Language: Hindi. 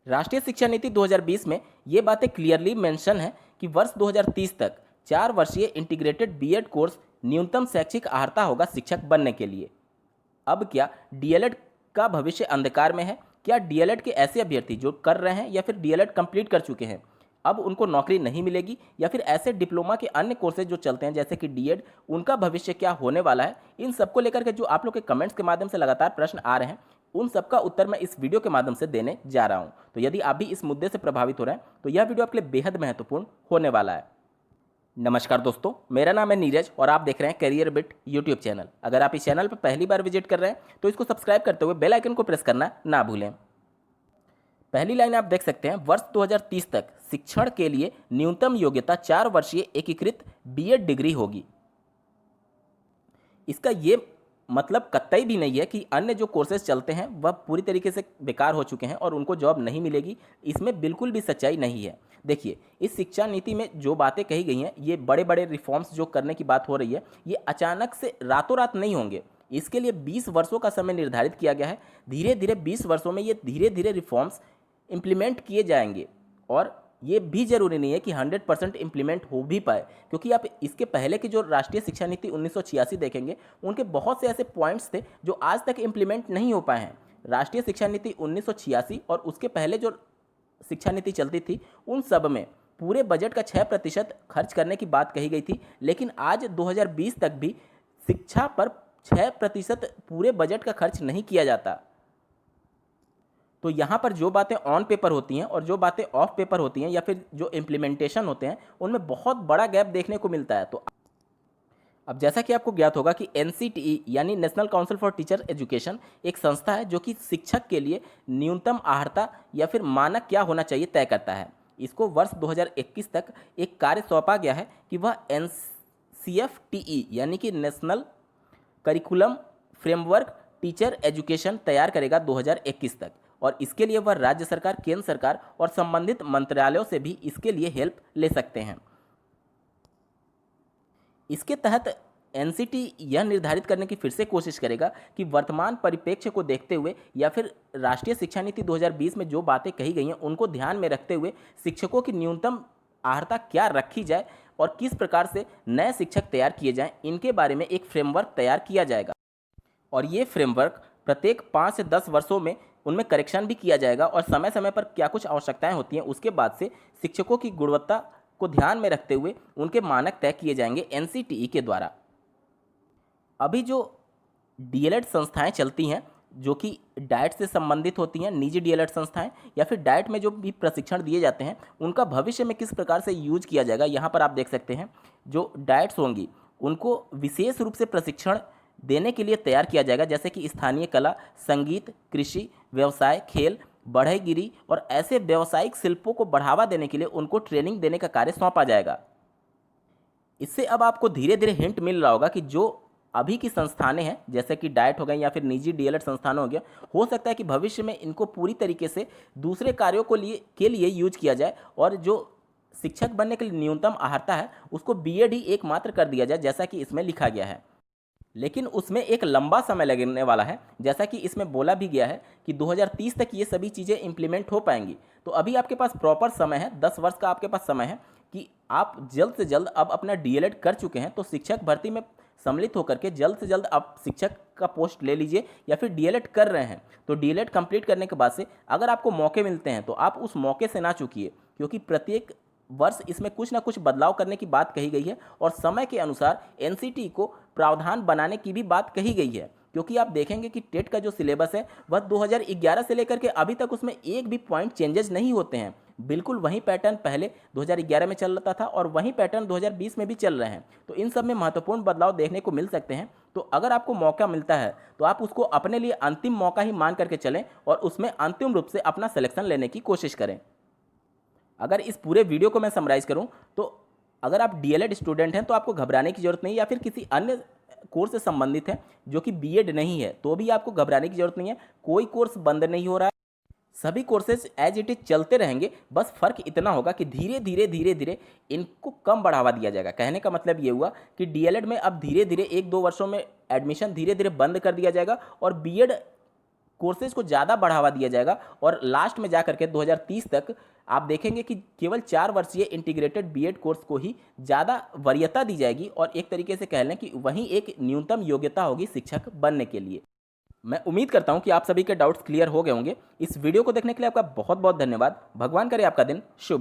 राष्ट्रीय शिक्षा नीति 2020 में ये बातें क्लियरली मेंशन है कि वर्ष 2030 तक 4 वर्षीय इंटीग्रेटेड बीएड कोर्स न्यूनतम शैक्षिक अर्हता होगा शिक्षक बनने के लिए। अब क्या डीएलएड का भविष्य अंधकार में है? क्या डीएलएड के ऐसे अभ्यर्थी जो कर रहे हैं या फिर डीएलएड कंप्लीट कर चुके हैं, अब उनको नौकरी नहीं मिलेगी, या फिर ऐसे डिप्लोमा के अन्य कोर्सेज जो चलते हैं जैसे कि डीएड, उनका भविष्य क्या होने वाला है? इन सबको लेकर के जो आप लोग के कमेंट्स के माध्यम से लगातार प्रश्न आ रहे हैं, उन सबका उत्तर मैं इस वीडियो के माध्यम से देने जा रहा हूं। तो यदि आप भी इस मुद्दे से प्रभावित हो रहे हैं तो यह वीडियो आपके लिए बेहद महत्वपूर्ण होने वाला है। नमस्कार दोस्तों, मेरा नाम है नीरज और आप देख रहे हैं करियर बिट यूट्यूब चैनल। अगर आप इस चैनल पर पहली बार विजिट कर रहे हैं तो इसको सब्सक्राइब करते हुए बेल आइकन को प्रेस करना ना भूलें। पहली लाइन आप देख सकते हैं, वर्ष 2030 तक शिक्षण के लिए न्यूनतम योग्यता 4 वर्षीय एकीकृत बीएड डिग्री होगी। इसका ये मतलब कतई भी नहीं है कि अन्य जो कोर्सेज चलते हैं वह पूरी तरीके से बेकार हो चुके हैं और उनको जॉब नहीं मिलेगी। इसमें बिल्कुल भी सच्चाई नहीं है। देखिए, इस शिक्षा नीति में जो बातें कही गई हैं, ये बड़े बड़े रिफॉर्म्स जो करने की बात हो रही है, ये अचानक से रातों रात नहीं होंगे। इसके लिए 20 वर्षों का समय निर्धारित किया गया है। धीरे धीरे 20 वर्षों में ये धीरे धीरे रिफॉर्म्स इम्प्लीमेंट किए जाएंगे और ये भी जरूरी नहीं है कि 100% इम्प्लीमेंट हो भी पाए, क्योंकि आप इसके पहले की जो राष्ट्रीय शिक्षा नीति 1986 देखेंगे, उनके बहुत से ऐसे पॉइंट्स थे जो आज तक इम्प्लीमेंट नहीं हो पाए हैं। राष्ट्रीय शिक्षा नीति 1986 और उसके पहले जो शिक्षा नीति चलती थी, उन सब में पूरे बजट का 6% खर्च करने की बात कही गई थी, लेकिन आज 2020 तक भी शिक्षा पर 6% पूरे बजट का खर्च नहीं किया जाता। तो यहाँ पर जो बातें ऑन पेपर होती हैं और जो बातें ऑफ पेपर होती हैं या फिर जो इम्प्लीमेंटेशन होते हैं, उनमें बहुत बड़ा गैप देखने को मिलता है। तो अब जैसा कि आपको ज्ञात होगा कि एनसीटीई यानी national council for teacher education एक संस्था है जो कि शिक्षक के लिए न्यूनतम अर्हता या फिर मानक क्या होना चाहिए तय करता है। इसको वर्ष 2021 तक एक कार्य सौंपा गया है कि वह एनसीएफटीई यानी कि national curriculum framework teacher education तैयार करेगा 2021 तक, और इसके लिए वह राज्य सरकार, केंद्र सरकार और संबंधित मंत्रालयों से भी इसके लिए हेल्प ले सकते हैं। इसके तहत एनसीटी यह निर्धारित करने की फिर से कोशिश करेगा कि वर्तमान परिप्रेक्ष्य को देखते हुए या फिर राष्ट्रीय शिक्षा नीति 2020 में जो बातें कही गई हैं उनको ध्यान में रखते हुए शिक्षकों की न्यूनतम अर्हता क्या रखी जाए और किस प्रकार से नए शिक्षक तैयार किए जाएं, इनके बारे में एक फ्रेमवर्क तैयार किया जाएगा। और ये फ्रेमवर्क प्रत्येक 5 से 10 वर्षों में उनमें करेक्शन भी किया जाएगा और समय समय पर क्या कुछ आवश्यकताएं होती हैं उसके बाद से शिक्षकों की गुणवत्ता को ध्यान में रखते हुए उनके मानक तय किए जाएंगे एनसीटीई के द्वारा। अभी जो डीएलएड संस्थाएं चलती हैं जो कि डाइट से संबंधित होती हैं, निजी डीएलएड संस्थाएं या फिर डाइट में जो भी प्रशिक्षण दिए जाते हैं उनका भविष्य में किस प्रकार से यूज किया जाएगा, यहाँ पर आप देख सकते हैं जो डाइट्स होंगी उनको विशेष रूप से प्रशिक्षण देने के लिए तैयार किया जाएगा, जैसे कि स्थानीय कला, संगीत, कृषि, व्यवसाय, खेल, बढ़ईगिरी और ऐसे व्यावसायिक शिल्पों को बढ़ावा देने के लिए उनको ट्रेनिंग देने का कार्य सौंपा जाएगा। इससे अब आपको धीरे धीरे हिंट मिल रहा होगा कि जो अभी की संस्थानें हैं जैसे कि डाइट हो गए या फिर निजी डीएलएड संस्थान हो गया, हो सकता है कि भविष्य में इनको पूरी तरीके से दूसरे कार्यों के लिए यूज किया जाए और जो शिक्षक बनने के लिए न्यूनतम अर्हता है उसको बीएड ही एकमात्र कर दिया जाए, जैसा कि इसमें लिखा गया है। लेकिन उसमें एक लंबा समय लगने वाला है, जैसा कि इसमें बोला भी गया है कि 2030 तक ये सभी चीज़ें इंप्लीमेंट हो पाएंगी। तो अभी आपके पास प्रॉपर समय है, 10 वर्ष का आपके पास समय है कि आप जल्द से जल्द अब अपना डीएलएड कर चुके हैं तो शिक्षक भर्ती में सम्मिलित होकर के जल्द से जल्द आप शिक्षक का पोस्ट ले लीजिए, या फिर डीएलएड कर रहे हैं तो डीएलएड कंप्लीट करने के बाद से अगर आपको मौके मिलते हैं तो आप उस मौके से ना चूकिए, क्योंकि प्रत्येक वर्ष इसमें कुछ ना कुछ बदलाव करने की बात कही गई है और समय के अनुसार एनसीटी को प्रावधान बनाने की भी बात कही गई है। क्योंकि आप देखेंगे कि टेट का जो सिलेबस है वह 2011 से लेकर के अभी तक उसमें एक भी पॉइंट चेंजेस नहीं होते हैं। बिल्कुल वही पैटर्न पहले 2011 में चल रहा था और वही पैटर्न 2020 में भी चल रहे हैं। तो इन सब में महत्वपूर्ण बदलाव देखने को मिल सकते हैं। तो अगर आपको मौका मिलता है तो आप उसको अपने लिए अंतिम मौका ही मान करके चलें और उसमें अंतिम रूप से अपना सिलेक्शन लेने की कोशिश करें। अगर इस पूरे वीडियो को मैं समराइज़ करूं तो अगर आप डीएलएड स्टूडेंट हैं तो आपको घबराने की ज़रूरत नहीं, या फिर किसी अन्य कोर्स से संबंधित है जो कि बीएड नहीं है तो भी आपको घबराने की ज़रूरत नहीं है। कोई कोर्स बंद नहीं हो रहा है, सभी कोर्सेज एज इट इज चलते रहेंगे। बस फ़र्क इतना होगा कि धीरे धीरे धीरे धीरे इनको कम बढ़ावा दिया जाएगा। कहने का मतलब ये हुआ कि डीएलएड में अब धीरे धीरे 1-2 वर्षों में एडमिशन धीरे धीरे बंद कर दिया जाएगा और बीएड कोर्सेज को ज़्यादा बढ़ावा दिया जाएगा और लास्ट में जा करके 2030 तक आप देखेंगे कि केवल 4 वर्षीय इंटीग्रेटेड बीएड कोर्स को ही ज़्यादा वरीयता दी जाएगी और एक तरीके से कह लें कि वहीं एक न्यूनतम योग्यता होगी शिक्षक बनने के लिए। मैं उम्मीद करता हूं कि आप सभी के डाउट्स क्लियर हो गए होंगे। इस वीडियो को देखने के लिए आपका बहुत बहुत धन्यवाद। भगवान करे आपका दिन शुभ।